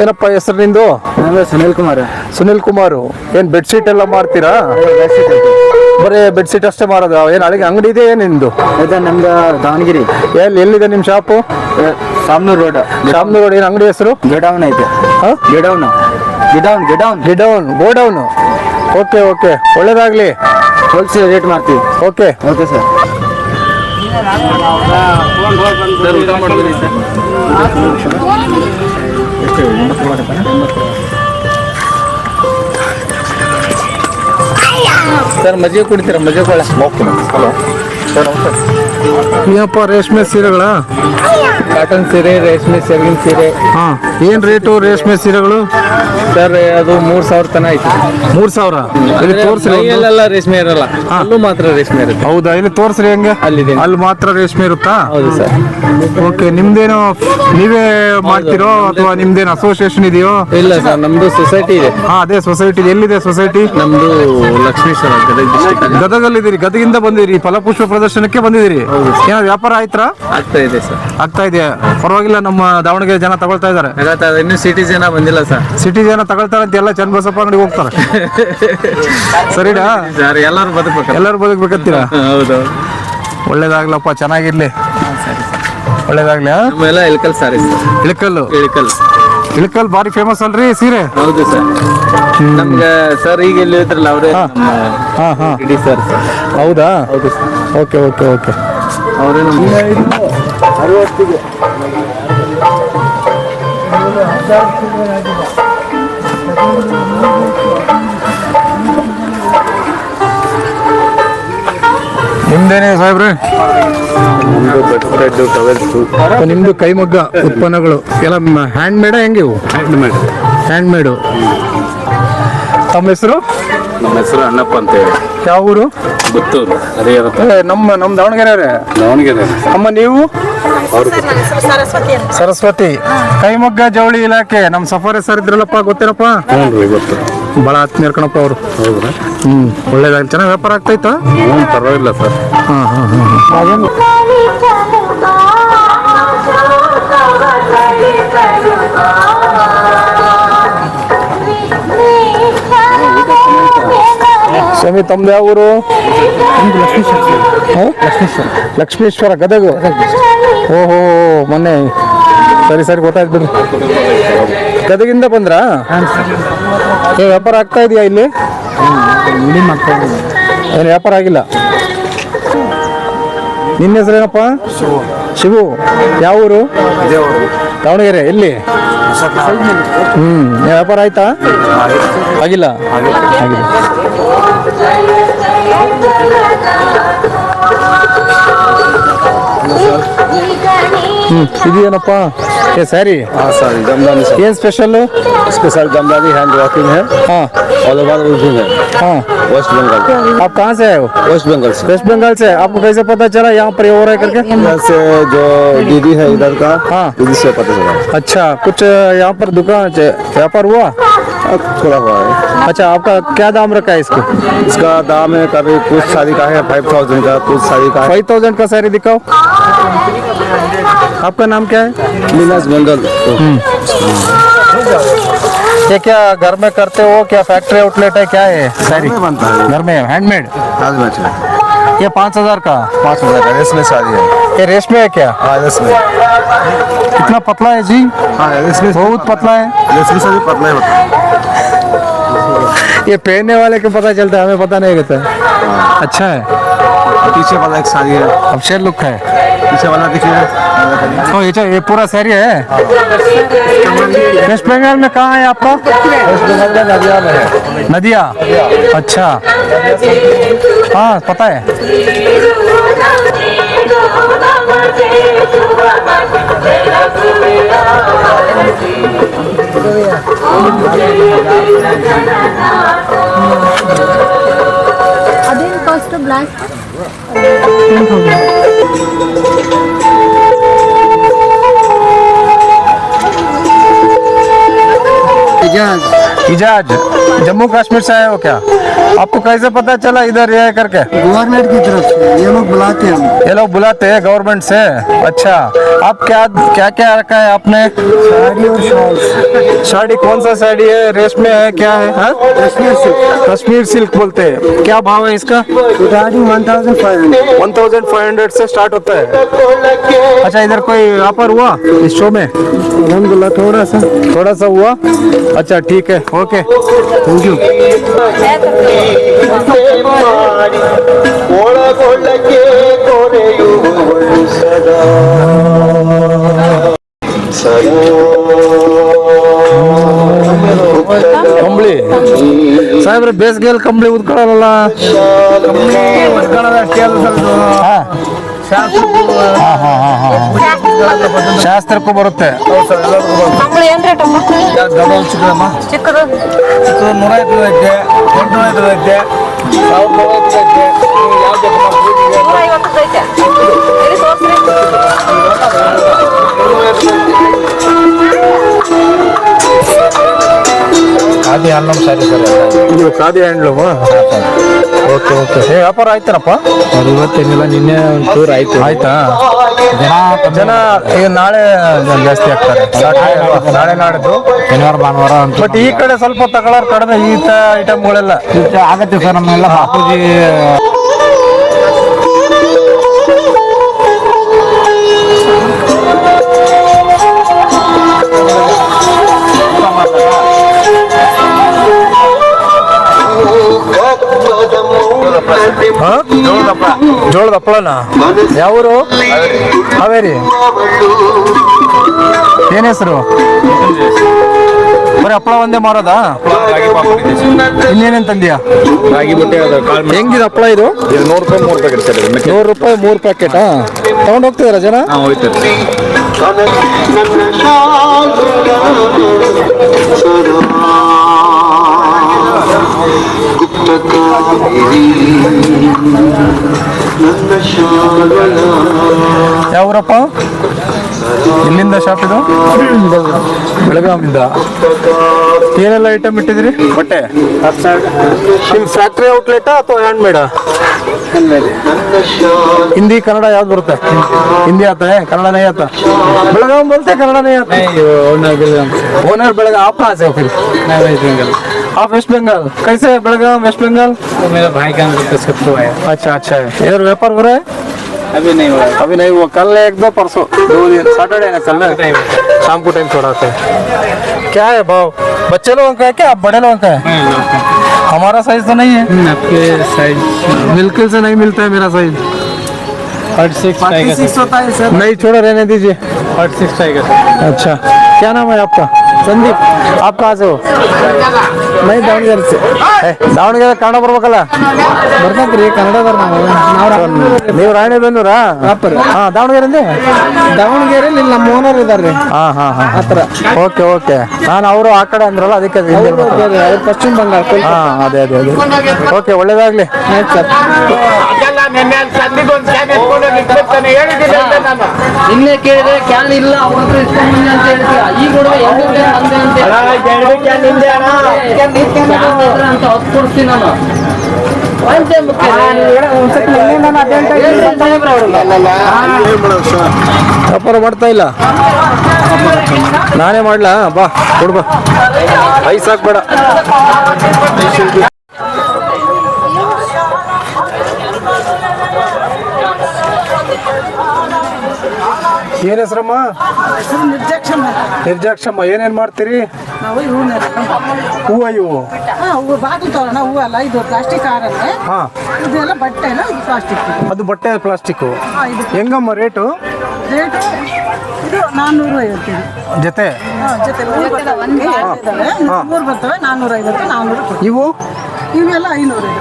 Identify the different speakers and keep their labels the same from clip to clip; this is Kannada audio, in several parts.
Speaker 1: ಏನಪ್ಪ ಹೆಸರು ನಿಂದು?
Speaker 2: ಸುನಿಲ್ ಕುಮಾರ್.
Speaker 1: ಸುನಿಲ್ ಕುಮಾರ್. ಏನ್ ಬೆಡ್ಶೀಟ್ ಎಲ್ಲ ಮಾರ್ತೀರಾ? ಬರೀ ಬೆಡ್ಶೀಟ್ ಅಷ್ಟೇ ಮಾರೋದ? ಏನ್ ಅಡಿಗೆ ಅಂಗಡಿ ಇದೆ ಏನ್ ನಿಂದು?
Speaker 2: ನಮ್ದು ದಾವಣಗೆರೆ.
Speaker 1: ಎಲ್ಲಿದೆ ನಿಮ್ ಶಾಪು?
Speaker 2: ಸಾಮ್ನೂರ್ ರೋಡ್.
Speaker 1: ಶಾಮ್ನೂರ್ ರೋಡ್. ಏನ್ ಅಂಗಡಿ ಹೆಸರು?
Speaker 2: ಗೋಡೌನ್ ಐತೆ.
Speaker 1: ಗೋಡೌನ್. ಓಕೆ ಓಕೆ, ಒಳ್ಳೇದಾಗ್ಲಿ.
Speaker 2: ಹೋಲ್ಸೇಲ್ ರೇಟ್ ಮಾಡ್ತೀವಿ.
Speaker 1: Okay
Speaker 2: okay sir.
Speaker 1: ಸರ್ ಮಜ್ಜಿಗೆ ಕುಡಿತೀರಾ? ಮಜ್ಜಿಗೆ ಕೊಡ. ಹಲೋ ಸರ್, ನಮಸ್ತೆ. ಏನಪ್ಪ ರೇಷ್ಮೆ ಸೀರೆಗಳ?
Speaker 2: ಕಾಟನ್ ಸೀರೆ, ರೇಷ್ಮೆ ಸೆರಗಿನ ಸೀರೆ.
Speaker 1: ಹಾಂ, ಏನು ರೇಟು ರೇಷ್ಮೆ ಸೀರೆಗಳು?
Speaker 2: ಸರ್ ಅದು 3,000 ತನ ಐತಿ.
Speaker 1: 3,000? ಇಲ್ಲಿ ತೋರಿಸ್ರಿ.
Speaker 2: ಎಲ್ಲ ರೇಷ್ಮೆ ಇರಲ್ಲ, ಅಲ್ಲೂ ಮಾತ್ರ ರೇಷ್ಮೆ ಇರುತ್ತೆ.
Speaker 1: ಹೌದಾ? ಇಲ್ಲಿ ತೋರಿಸ್ರಿ ಹೆಂಗೆ. ಅಲ್ಲಿ ಮಾತ್ರ ರೇಷ್ಮೆ ಇರುತ್ತಾ?
Speaker 2: ಹೌದು ಸರ್.
Speaker 1: ಓಕೆ, ನಿಮ್ದೇನು ನೀವೇ ಮಾಡ್ತಿರೋ ಅಥವಾ ನಿಮ್ದೇನು ಅಸೋಸಿಯೇಷನ್ ಇದೆಯೋ?
Speaker 2: ಇಲ್ಲ ಸರ್, ನಮ್ದು ಸೊಸೈಟಿ ಇದೆ.
Speaker 1: ಹಾ, ಅದೇ ಸೊಸೈಟಿ. ಎಲ್ಲಿದೆ ಸೊಸೈಟಿ?
Speaker 2: ನಮ್ದು ಲಕ್ಷ್ಮೀಶ್ವರ, ಗದಗ ಡಿಸ್ಟ್ರಿಕ್ಟ್.
Speaker 1: ಗದಗಲ್ಲಿದ್ದೀರಿ? ಗದಗಿಂದ ಬಂದಿರಿ ಫಲಪುಷ್ಪ ಪ್ರದರ್ಶನಕ್ಕೆ ಬಂದಿದ್ದೀರಿ? ಏನೋ ವ್ಯಾಪಾರ ಆಯ್ತಾ?
Speaker 2: ಆಗ್ತಾ ಇದೆ ಸರ್.
Speaker 1: ಆಗ್ತಾ ಇದೆಯಾ? ಪರವಾಗಿಲ್ಲ, ನಮ್ಮ ದಾವಣಗೆರೆ ಜನ ತಗೊಳ್ತಾ ಇದ್ದಾರೆ.
Speaker 2: ಇನ್ನು ಸಿಟಿ ಜನ ಬಂದಿಲ್ಲ ಸರ್.
Speaker 1: ಸಿಟಿ ಜನ ತಗೊಳ್ತಾರೆ ಅಂತ ಎಲ್ಲ ಚನ್ನಬಸಪ್ಪ ಅಂಗಡಿಗೆ ಹೋಗ್ತಾರೆ. ಸರಿನಾ
Speaker 2: ಸರ್? ಎಲ್ಲರೂ ಬದುಕಬೇಕು.
Speaker 1: ಎಲ್ಲರೂ ಬದುಕಬೇಕಂತೀರಾ?
Speaker 2: ಹೌದು.
Speaker 1: ಒಳ್ಳೇದಾಗ್ಲಪ್ಪ, ಚೆನ್ನಾಗಿರ್ಲಿ. ಒಳ್ಳೇದಾಗ್ಲಿ.
Speaker 2: ಎಲ್ಲ ಇಳಕಲ್ ಸಾರಿ ಸರ್.
Speaker 1: ಇಳಕಲ್ ಭಾರಿ ಫೇಮಸ್ ಅಲ್ರಿ ಸೀರೆ?
Speaker 2: ಹೌದು ಸರ್. ನಮ್ಗೆ ಸರ್ ಈಗ ಎಲ್ಲಿ ಇದ್ರಲ್ಲ ಅವರೇ. ಇಡೀ ಸರ್.
Speaker 1: ಹೌದಾ?
Speaker 2: ಹೌದು ಸರ್.
Speaker 1: Okay okay okay.
Speaker 2: ಅವರೇ ನಮ್ಗೆ 60ಗೆ.
Speaker 1: ನಿಮ್ದೇನೆ ಸಾಹೇಬ್ರೆ? ನಿಮ್ದು ಕೈಮಗ್ಗ ಉತ್ಪನ್ನಗಳು ಎಲ್ಲ ಹ್ಯಾಂಡ್ ಮೇಡ? ಹೆಂಗೆ ಇವು? ಹ್ಯಾಂಡ್ ಮೇಡು. ತಮ್ಮ ಹೆಸರು?
Speaker 2: ನಮ್ಮ ಹೆಸರು ಅಣ್ಣಪ್ಪ ಅಂತೇಳಿ.
Speaker 1: ಯಾವ ಊರು?
Speaker 2: ಪುತ್ತೂರು.
Speaker 1: ನಮ್ಮ ದಾವಣಗೆರೆ. ಅಮ್ಮ ನೀವು? ಸರಸ್ವತಿ. ಕೈಮಗ್ಗ ಜವಳಿ ಇಲಾಖೆ. ನಮ್ಮ ಸಫಾರಿ ಸರ್ ಇದ್ರಲ್ಲಪ್ಪ, ಗೊತ್ತೇನಪ್ಪ?
Speaker 2: ಗೊತ್ತು.
Speaker 1: ಭಾಳ ಆತ್ಮೀಯರು ಕಣಪ್ಪ ಅವರು. ಒಳ್ಳೇದಾಗಿ ಚೆನ್ನಾಗಿ ವ್ಯಾಪಾರ ಆಗ್ತೈತಾ?
Speaker 2: ಪರವಾಗಿಲ್ಲ ಸರ್.
Speaker 1: ಸ್ವಾಮಿ, ತಮ್ದು ಯಾವ ಊರು? ಲಕ್ಷ್ಮೀಶ್ವರ, ಗದಗ. ಓಹೋ, ಮೊನ್ನೆ. ಸರಿ ಗೊತ್ತಾಯ್ತು ಬಿಡ್ರಿ. ಗದಗಿಂದ ಬಂದ್ರಾ? ವ್ಯಾಪಾರ ಆಗ್ತಾ ಇದೆಯಾ ಇಲ್ಲಿ? ಏನು ವ್ಯಾಪಾರ ಆಗಿಲ್ಲ? ನಿನ್ನ ಹೆಸರೇನಪ್ಪ? ಶಿವು. ಯಾವ ಊರು? ದಾವಣಗೆರೆ. ಎಲ್ಲಿ? ವ್ಯಾಪಾರ ಆಯ್ತಾ? ಆಗಿಲ್ಲ. ಇದೇನಪ್ಪ? ಸ್ಯಾರಿ.
Speaker 2: Sir Jamdani sir.
Speaker 1: ये स्पेशल
Speaker 2: जमदानी हैंड वर्किंग है।
Speaker 1: हाँ,
Speaker 2: ऑल ओवर वर्किंग है।
Speaker 1: हाँ,
Speaker 2: वेस्ट बंगाल।
Speaker 1: आप कहाँ से आए हो?
Speaker 2: वेस्ट बंगाल से।
Speaker 1: वेस्ट बंगाल से। आपको कैसे पता चला यहाँ पर ये हो रहा है करके?
Speaker 2: इधर से जो दीदी है इधर का,
Speaker 1: हाँ,
Speaker 2: दीदी से पता चला।
Speaker 1: अच्छा, कुछ यहाँ पर दुकान व्यापार हुआ?
Speaker 2: थोड़ा हुआ है।
Speaker 1: अच्छा, आपका क्या दाम रखा है इसको?
Speaker 2: इसका दाम है कभी कुछ साड़ी का है 5,000 का, कुछ साड़ी का है
Speaker 1: 5,000 का साड़ी दिखाओ। आपका नाम क्या है?
Speaker 2: मीनाज मंगल।
Speaker 1: ये क्या घर में करते हो? क्या फैक्ट्री आउटलेट है? क्या है? साड़ी
Speaker 2: बनता है
Speaker 1: घर में हैंडमेड? ये 5,000 का?
Speaker 2: 5,000 का रेशमी साड़ी है।
Speaker 1: ये रेशमी है क्या?
Speaker 2: हाँ रेशमी।
Speaker 1: कितना पतला है जी?
Speaker 2: हाँ रेशमी
Speaker 1: बहुत पतला है।
Speaker 2: रेशमी साड़ी पतला ही होता है।
Speaker 1: ये पहनने वाले को पता चलता है, हमें पता नहीं होता है। अच्छा है।
Speaker 2: पीछे वाला एक साड़ी है।
Speaker 1: अब शेर लुक है।
Speaker 2: पीछे वाला देखिए।
Speaker 1: ये पूरा साड़ी है। वेस्ट बंगाल में कहाँ है आपका?
Speaker 2: वेस्ट बंगाल में नदिया में है।
Speaker 1: नदिया? अच्छा, हाँ पता है।
Speaker 3: Again cost of black 10,000. Ijaz
Speaker 1: Ijaz Jammu Kashmir से आए हो क्या? आपको कैसे पता चला इधर ये है करके?
Speaker 3: गवर्नमेंट की तरफ से ये लोग बुलाते हैं हमको।
Speaker 1: ये लोग बुलाते हैं गवर्नमेंट से। अच्छा, आप क्या क्या क्या रखा है आपने?
Speaker 3: साड़ी और शॉल्स।
Speaker 1: साड़ी कौन सा साड़ी है? रेशमी है क्या है? हाँ?
Speaker 3: कश्मीर से
Speaker 1: कश्मीर सिल्क बोलते हैं। क्या भाव है इसका?
Speaker 3: स्टार्टिंग 1500।
Speaker 1: 1500 से स्टार्ट होता है। अच्छा, इधर कोई ऑफर हुआ इस शो में?
Speaker 3: अलहमदुल्ला
Speaker 1: थोड़ा सा हुआ। अच्छा ठीक है, ओके, थैंक यू। ಕಂಬಳಿ ಸಾಹೇಬ್ರೆ, ಬೇಸಿಗೆಯಲ್ಲಿ ಕಂಬಳಿ ಉದ್ಕೊಳ್ಳಲ್ಲ. ಶಾಸ್ತ್ರಕ್ಕೂ ಬರುತ್ತೆ.
Speaker 4: ಕಂಬಳಿ ಏನ್ ರೇಟ್ ಅಮ್ಮ? ಚಿಕ್ಕದು
Speaker 2: 150 ಐತೆ, 850 ಐತೆ, 1950 ಐತೆ.
Speaker 4: 150 ಐತೆ. ಇಲ್ಲಿ ತೋರ್ಸ್ರಿ.
Speaker 2: Khadi handloom sari sir.
Speaker 1: ಇದು ಖಾದಿ ಹ್ಯಾಂಡ್ಲೂಮ್. Okay okay. ವ್ಯಾಪಾರ ಆಯ್ತೇನಪ್ಪ?
Speaker 2: ಇವತ್ತೇನಿಲ್ಲ, ನಿನ್ನೆ ಒಂಚೂರು ಆಯ್ತು.
Speaker 1: ಆಯ್ತಾ? ಜನ ಈಗ ನಾಳೆ ಜಾಸ್ತಿ ಆಗ್ತಾರೆ. ನಾಳೆ ನಾಡಿದ್ದು
Speaker 2: ಶನಿವಾರ ಭಾನುವಾರ ಅಂತ.
Speaker 1: ಬಟ್ ಈ ಕಡೆ ಸ್ವಲ್ಪ ತಗೊಳ್ಳೋರು ಕಡಿಮೆ ಈ ಐಟಮ್ಗಳೆಲ್ಲ
Speaker 2: ಆಗತ್ತೆ ಸರ್. ನಮ್ಮೆಲ್ಲ ಬಾಪೂಜಿ
Speaker 1: ಜೋಳದ ಹಪ್ಪಳನ ಯಾವೂರು? ಹಾವೇರಿ. ಏನ್ ಹೆಸರು? ಬರೀ ಹಪ್ಪಳ ಒಂದೇ ಮಾರೋದಾ? ಇನ್ನೇನೇನ್ ತಂದಿಯಾ?
Speaker 2: ರಾಗಿ ಬುಟ್ಟಿ
Speaker 1: ಹೆಂಗಿದೆ ಹಪ್ಪಳ ಇದು?
Speaker 2: 100 ರೂಪಾಯಿ 3 ಪ್ಯಾಕೆಟ್ ಸರ್.
Speaker 1: 100 ರೂಪಾಯಿ 3 ಪ್ಯಾಕೆಟಾ? ತಗೊಂಡು ಹೋಗ್ತಿದಾರ ಜನ?
Speaker 2: ಹೋಯ್ತಾರೆ.
Speaker 1: ಯಾವೂರಪ್ಪ? ಎಲ್ಲಿಂದ ಶಾಪ್ ಇದು? ಬೆಳಗಾವಿಂದ. ಏನೆಲ್ಲ ಐಟಮ್ ಇಟ್ಟಿದ್ರಿ? ಬಟ್ಟೆ ನಿಮ್ ಫ್ಯಾಕ್ಟ್ರಿ ಔಟ್ಲೆಟಾ ಅಥವಾ ಹ್ಯಾಂಡ್ ಮೇಡಾ? हिंदी कन्नड़ याद बरता है? हिंदी आता है, कन्नड़ नहीं आता? बेलगाम बोलते हैं, कन्नड़ नहीं आता? ओनर बेलगाम। आप कहाँ से हो फिर?
Speaker 2: मैं वेस्ट बंगाल।
Speaker 1: आप वेस्ट बंगाल? कैसे है बेलगाम वेस्ट बंगाल?
Speaker 2: तो मेरा भाई का सब तो आया।
Speaker 1: अच्छा अच्छा है। इधर व्यापार हो रहा है?
Speaker 2: अभी नहीं हुआ।
Speaker 1: अभी नहीं हुआ। कल एक दो परसों 2 दिन सैटरडे है ना कल? शाम को टाइम थोड़ा सा। क्या है भाव? बच्चे लोगों का है क्या? आप बड़े लोगों का है? हमारा साइज तो नहीं है।
Speaker 2: आपके साइज
Speaker 1: बिल्कुल से नहीं मिलता है मेरा साइज।
Speaker 2: 46 होता है सर।
Speaker 1: नहीं छोड़ो, रहने दीजिए।
Speaker 2: 46 आएगा सर।
Speaker 1: अच्छा, क्या नाम है आपका? संदीप। आप कहाँ से हो?
Speaker 3: मैं दावणಗೆರೆ से।
Speaker 1: ದಾವಣಗೆರೆ ಕನ್ನಡ ಬರ್ಬೇಕಲ್ಲ?
Speaker 3: ಬರ್ತಂತ್ರಿ ಕನ್ನಡದವ್ರು ನಾವು.
Speaker 1: ನೀವು ರಾಣೆಬೆನ್ನೂರಾ? ಹಾ, ದಾವಣಗೆರೆಯಿಂದ?
Speaker 3: ದಾವಣಗೆರೆಯಲ್ಲಿ ಇಲ್ಲಿ ನಮ್ಮ ಓನರ್ ಇದಾರ್ರಿ.
Speaker 1: ಹಾ ಹಾ ಹಾ,
Speaker 3: ಹತ್ರ.
Speaker 1: Okay okay. ನಾನು ಅವರು ಆ ಕಡೆ ಅಂದ್ರಲ್ಲ ಅದಕ್ಕೆ ಅದು ಹಿಂದೆ ಬಂತು.
Speaker 3: ಪಶ್ಚಿಮ ಬಂಗಾಳ.
Speaker 1: ಹಾ, ಅದೇ ಅದೇ ಅದೇ. ಓಕೆ, ಒಳ್ಳೇದಾಗ್ಲಿ.
Speaker 3: ಆಯ್ತು ಸರ್.
Speaker 5: ನಿನ್ನೆ ಕೇಳಿದ್ರೆ ಕ್ಯಾನ್ ಇಲ್ಲ ಅವ್ರ ಹತ್ರ ಇಸ್ಕೊಂಡ್ಬನ್ನಿ ಅಂತ ಹೇಳ್ತೀರಾ. ಈಗ ನೋಡುವ ಎರಡು ಬಂದೆ ಅಂತ ಅಂತ ಹೊತ್ತು ಕೊಡ್ತೀನಿ ನಾನು.
Speaker 1: ವ್ಯಾಪಾರ ಮಾಡ್ತಾ ಇಲ್ಲ? ನಾನೇ ಮಾಡ್ಲಾ? ಬಾ ಕೊಡ್ಬಾ, ಐಸ್ ಹಾಕ್ಬೇಡ. ಏನ್ ಹೆಸರಮ್ಮ? ನಿರ್ಜಾಕ್ಷಮ್ಮ. ಏನೇನ್ ಮಾಡ್ತೀರಿ? ಹೂವ ಇವು?
Speaker 6: ಹೂವು ಬಾಗಿಲು ತೋರಣ ಹೂವು ಅಲ್ಲ, ಇದು ಪ್ಲಾಸ್ಟಿಕ್ ಹಾರಕ್ಕೆ.
Speaker 1: ಹಾ,
Speaker 6: ಇದೆಲ್ಲ ಬಟ್ಟೆ ಅಲ್ಲ, ಇದು ಪ್ಲಾಸ್ಟಿಕ್.
Speaker 1: ಅದು ಬಟ್ಟೆ ಪ್ಲಾಸ್ಟಿಕ್.
Speaker 6: ಇದು
Speaker 1: ಹೆಂಗಮ್ಮ ರೇಟು?
Speaker 6: ರೇಟು ಇದು 450
Speaker 1: ಜೊತೆ?
Speaker 6: ಜೊತೆ ಮೂರು ಬರ್ತವೆ, 450, 450.
Speaker 1: ಇವು
Speaker 6: ಇವೆಲ್ಲ 500.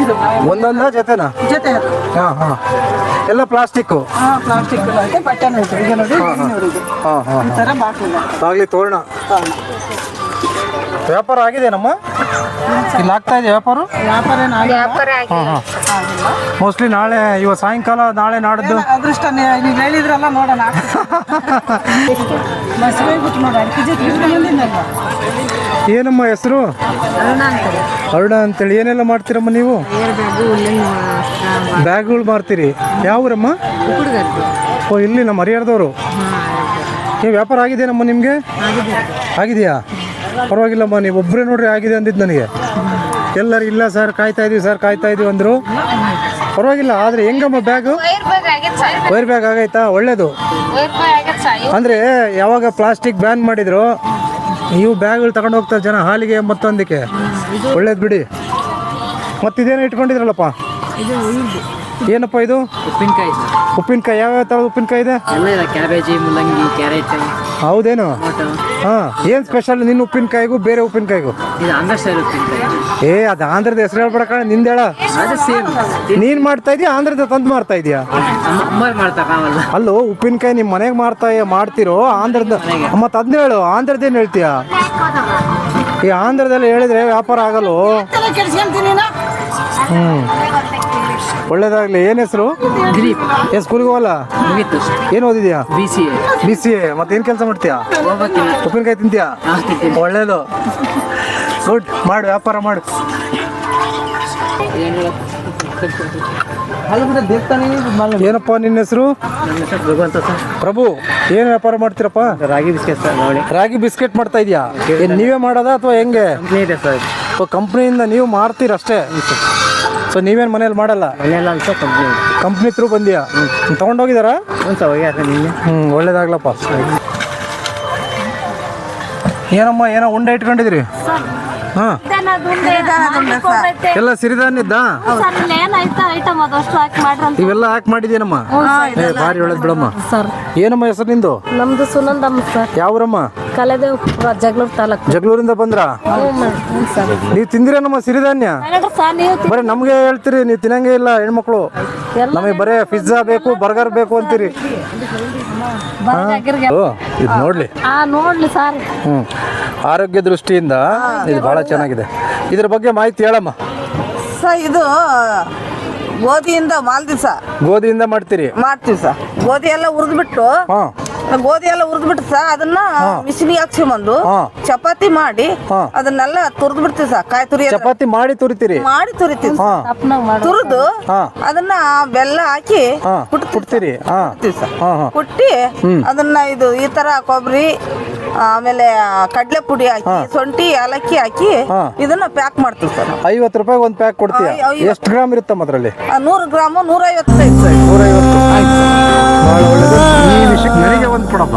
Speaker 6: ಇದು
Speaker 1: ಒಂದೊಂದ ಜೊತೆನಾ?
Speaker 6: ಜೊತೆ
Speaker 1: ಹಾ ಹಾ, ಎಲ್ಲ ಪ್ಲಾಸ್ಟಿಕ್?
Speaker 6: ಪ್ಲಾಸ್ಟಿಕ್ ಐತೆ, ಬಟ್ಟೆನೂ ಐತೆ. ಈಗ ನೋಡಿ 500 ಇದು.
Speaker 1: ಹಾ ಹಾ,
Speaker 6: ಈ ಥರ ಬಾಗಿಲು
Speaker 1: ಆಗ್ಲಿ ತೋರಣ. ವ್ಯಾಪಾರ ಆಗಿದೆನಮ್ಮ? ಇಲ್ಲಿ ಆಗ್ತಾ ಇದೆ ವ್ಯಾಪಾರ?
Speaker 6: ವ್ಯಾಪಾರ
Speaker 1: ಹಾಂ ಹಾಂ. ಮೋಸ್ಟ್ಲಿ ನಾಳೆ, ಇವತ್ತು ಸಾಯಂಕಾಲ, ನಾಳೆ ನಾಡಿದ್ದು.
Speaker 6: ಅದೃಷ್ಟ ನೀವು ಹೇಳಿದ್ರಲ್ಲ, ನೋಡೋಣ. ಮಸೂರಿ ಬಿಟ್ಟು ನೋಡಿ, ಅಡಿಕೆ ಜೊತೆ ಬಂದಿದ್ದಲ್ಲ.
Speaker 1: ಏನಮ್ಮ ಹೆಸರು? ಅರುಣ ಅಂತೇಳಿ. ಏನೆಲ್ಲ ಮಾಡ್ತೀರಮ್ಮ ನೀವು? ಬ್ಯಾಗ್ಗಳು ಮಾರ್ತೀರಿ. ಯಾವ ಊರಮ್ಮ? ಓ, ಇಲ್ಲಿ ನಮ್ಮ ಹರಿಹರದವರು. ನೀವು ವ್ಯಾಪಾರ ಆಗಿದೆಯಮ್ಮ ನಿಮಗೆ? ಆಗಿದೆಯಾ? ಪರವಾಗಿಲ್ಲಮ್ಮ, ನೀವು ಒಬ್ಬರೇ ನೋಡ್ರಿ ಆಗಿದೆ ಅಂದಿದ್ದು ನನಗೆ. ಎಲ್ಲರೂ ಇಲ್ಲ ಸರ್ ಕಾಯ್ತಾ ಇದೀವಿ ಅಂದರು. ಪರವಾಗಿಲ್ಲ. ಆದರೆ ಹೆಂಗಮ್ಮ ಬ್ಯಾಗು? ವೈರ್ ಬ್ಯಾಗ್ ಆಗೈತಾ? ಒಳ್ಳೇದು. ಅಂದರೆ ಯಾವಾಗ ಪ್ಲಾಸ್ಟಿಕ್ ಬ್ಯಾನ್ ಮಾಡಿದ್ರು ಇವು ಬ್ಯಾಗ್ಗಳು ತಗೊಂಡು ಹೋಗ್ತಾರೆ ಜನ, ಹಾಲಿಗೆ ಮತ್ತೊಂದಕ್ಕೆ. ಒಳ್ಳೇದು ಬಿಡಿ. ಮತ್ತಿದೇನೋ ಇಟ್ಕೊಂಡಿದ್ರಲ್ಲಪ್ಪ, ಏನಪ್ಪ ಇದು?
Speaker 5: ಉಪ್ಪಿನಕಾಯಿ ಸರ್.
Speaker 1: ಉಪ್ಪಿನಕಾಯಿ. ಯಾವ್ಯಾವ ಥರದ ಉಪ್ಪಿನಕಾಯಿ ಇದೆ?
Speaker 5: ಎಲ್ಲ ಇದೆ, ಕ್ಯಾಬೇಜಿ, ಮುಲ್ಲಂಗಿ, ಕ್ಯಾರೆಟ್.
Speaker 1: ಹೌದೇನು? ಹಾಂ. ಏನು ಸ್ಪೆಷಲ್ ನಿನ್ನ ಉಪ್ಪಿನಕಾಯಿಗೂ ಬೇರೆ ಉಪ್ಪಿನಕಾಯಿಗೂ?
Speaker 5: ಇದು ಆಂಧ್ರ ಸ್ಟೈಲ್ ಉಪ್ಪಿನಕಾಯಿ.
Speaker 1: ಅದು ಆಂಧ್ರದ ಹೆಸರು ಹೇಳ್ಬೇಡ ಕಣ, ನಿಂದೇಳ.
Speaker 5: ಅದು ಸೇಮ್.
Speaker 1: ನೀನು ಮಾಡ್ತಾ ಇದೀಯಾ ಆಂಧ್ರದ ತಂದು ಮಾರ್ತಾ ಇದೀಯಾ?
Speaker 5: ಅಮ್ಮ ಮಾಡ್ತಾರೆ ನಾವಲ್ಲ.
Speaker 1: ಅಲ್ಲೋ, ಉಪ್ಪಿನಕಾಯಿ ನಿಮ್ಮ ಮನೆಗೆ ಮಾಡ್ತಿರೋ ಆಂಧ್ರದ? ಮತ್ತೆ ಅದನ್ನ ಹೇಳು, ಆಂಧ್ರದ್ದೇನು ಹೇಳ್ತೀಯಾ? ಈ ಆಂಧ್ರದಲ್ಲಿ ಹೇಳಿದ್ರೆ ವ್ಯಾಪಾರ ಆಗಲ್ಲ. ಒಳ್ಳೇದಾಗ್ಲಿ. ಏನು ಹೆಸರು?
Speaker 5: ದಿಲೀಪ್.
Speaker 1: ಏನು ಸ್ಕೂಲಿಗೆ ಹೋಗಲ್ಲ?
Speaker 5: ಮುಗೀತು.
Speaker 1: ಏನು ಓದಿದ್ಯಾ?
Speaker 5: BCA.
Speaker 1: BCA. ಮತ್ತೇನು ಕೆಲಸ ಮಾಡ್ತೀಯಾ? ಉಪ್ಪಿನಕಾಯಿ ತಿಂತೀಯಾ? ಒಳ್ಳೇದು. ಗುಡ್. ಮಾಡು, ವ್ಯಾಪಾರ ಮಾಡು. ಏನಪ್ಪ ನಿನ್ನ ಹೆಸರು? ಪ್ರಭು. ಏನು ವ್ಯಾಪಾರ ಮಾಡ್ತೀರಪ್ಪ?
Speaker 2: ರಾಗಿ ಬಿಸ್ಕೆಟ್ ಸರ್. ನೋಡಿ,
Speaker 1: ರಾಗಿ ಬಿಸ್ಕೆಟ್ ಮಾಡ್ತಾ ಇದೆಯಾ? ನೀವೇ ಮಾಡೋದಾ ಅಥವಾ ಹೆಂಗೆ?
Speaker 2: ಇದೆ ಸರ್.
Speaker 1: ಕಂಪ್ನಿಯಿಂದ ನೀವು ಮಾರ್ತೀರಷ್ಟೇ. ಸೊ ನೀವೇನು ಮನೇಲಿ ಮಾಡಲ್ಲ?
Speaker 2: ಮನೆಯಲ್ಲ ಅಂತ
Speaker 1: ಕಂಪ್ನಿ ಥ್ರೂ ಬಂದಿಯಾ? ತೊಗೊಂಡೋಗಿದಾರಾ?
Speaker 2: ಸರ್ ಹೋಗ್ಯಾರ ನಿಮಗೆ.
Speaker 1: ಒಳ್ಳೇದಾಗ್ಲಪ್ಪ. ಏನಮ್ಮ ಏನೋ ಉಂಡೆ ಇಟ್ಕೊಂಡಿದ್ರಿ? ಹಾಂ. ಎಲ್ಲ ಸಿರಿಧಾನ್ಯದ್ದ? ಇವೆಲ್ಲ ಹಾಕಿ ಮಾಡಿದೇನಮ್ಮ? ಭಾರಿ ಒಳ್ಳೇದು ಬಿಡಮ್ಮ. ಏನಮ್ಮ ಹೆಸರು ನಿಂದು?
Speaker 4: ನಮ್ದು ಸುನಂದಮ್ಮ ಸರ್.
Speaker 1: ಯಾವ್ರಮ್ಮ?
Speaker 4: ಕಲೆದೇವ್ಪುರ, ಜಗಳೂರು ತಾಲೂಕು.
Speaker 1: ಜಗಳೂರಿಂದ ಬಂದ್ರ? ನೀವು ತಿಂದಿರೇನಮ್ಮ ಸಿರಿಧಾನ್ಯ? ಬರೀ ನಮ್ಗೆ ಹೇಳ್ತೀರಿ, ನೀವು ತಿನ್ನಂಗೆ ಇಲ್ಲ ಹೆಣ್ಮಕ್ಳು. ನಮಗೆ ಬರೇ ಪಿಜ್ಜಾ ಬೇಕು, ಬರ್ಗರ್ ಬೇಕು ಅಂತೀರಿ. ಇದು ನೋಡ್ಲಿ.
Speaker 4: ನೋಡ್ಲಿ ಸರ್.
Speaker 1: ಆರೋಗ್ಯ ದೃಷ್ಟಿಯಿಂದ ಇದು ಬಹಳ ಚೆನ್ನಾಗಿದೆ. ಇದ್ರ ಬಗ್ಗೆ ಮಾಹಿತಿ ಹೇಳಮ್ಮ.
Speaker 6: ಸರ್ ಇದು ಗೋಧಿಯಿಂದ ಮಾಲ್ದಿಸ
Speaker 1: ಗೋಧಿಯಿಂದ ಮಾಡ್ತೀರಿ?
Speaker 6: ಮಾಡ್ತೀವಿ ಸರ್. ಗೋಧಿ ಎಲ್ಲ ಹುರಿದ್ಬಿಟ್ಟು ಸರ್ ಅದನ್ನ ಮಿಷಿನಿಗೆ ಹಾಕ್ಸ್ಕೊಂಬಂದು ಚಪಾತಿ ಮಾಡಿ ಅದನ್ನೆಲ್ಲ ತುರಿದ್ ಬಿಡ್ತೀವಿ ಸರ್. ಕಾಯಿ ತುರಿ
Speaker 1: ಚಪಾತಿ ಮಾಡಿ ತುರಿತೀರಿ?
Speaker 6: ಮಾಡಿ ತುರಿತೀವಿ. ತುರಿದು ಅದನ್ನ ಬೆಲ್ಲ ಹಾಕಿ
Speaker 1: ಕುಟ್ತೀರಿ
Speaker 6: ಸರ್. ಕುಟ್ಟಿ ಅದನ್ನ ಇದು ಈ ತರ ಕೊಬ್ಬರಿ, ಆಮೇಲೆ ಕಡಲೆ ಪುಡಿ ಹಾಕಿ, ಶುಂಠಿ, ಏಲಕ್ಕಿ ಹಾಕಿ ಇದನ್ನ ಪ್ಯಾಕ್ ಮಾಡ್ತೀವಿ ಸರ್.
Speaker 1: 50 ರೂಪಾಯಿ ಒಂದು ಪ್ಯಾಕ್ ಕೊಡ್ತೀಯ? ಎಷ್ಟು ಗ್ರಾಮ್ ಇರುತ್ತಮ್ಮ ಅದರಲ್ಲಿ?
Speaker 6: 100 ಗ್ರಾಮು 150 ಸರ್.
Speaker 1: 150. ಬಹಳ ಒಳ್ಳೇದು. ಈ ವಿಷಯಕ್ಕೆ ನನಗೆ ಒಂದು ಕೊಡಪ್ಪ.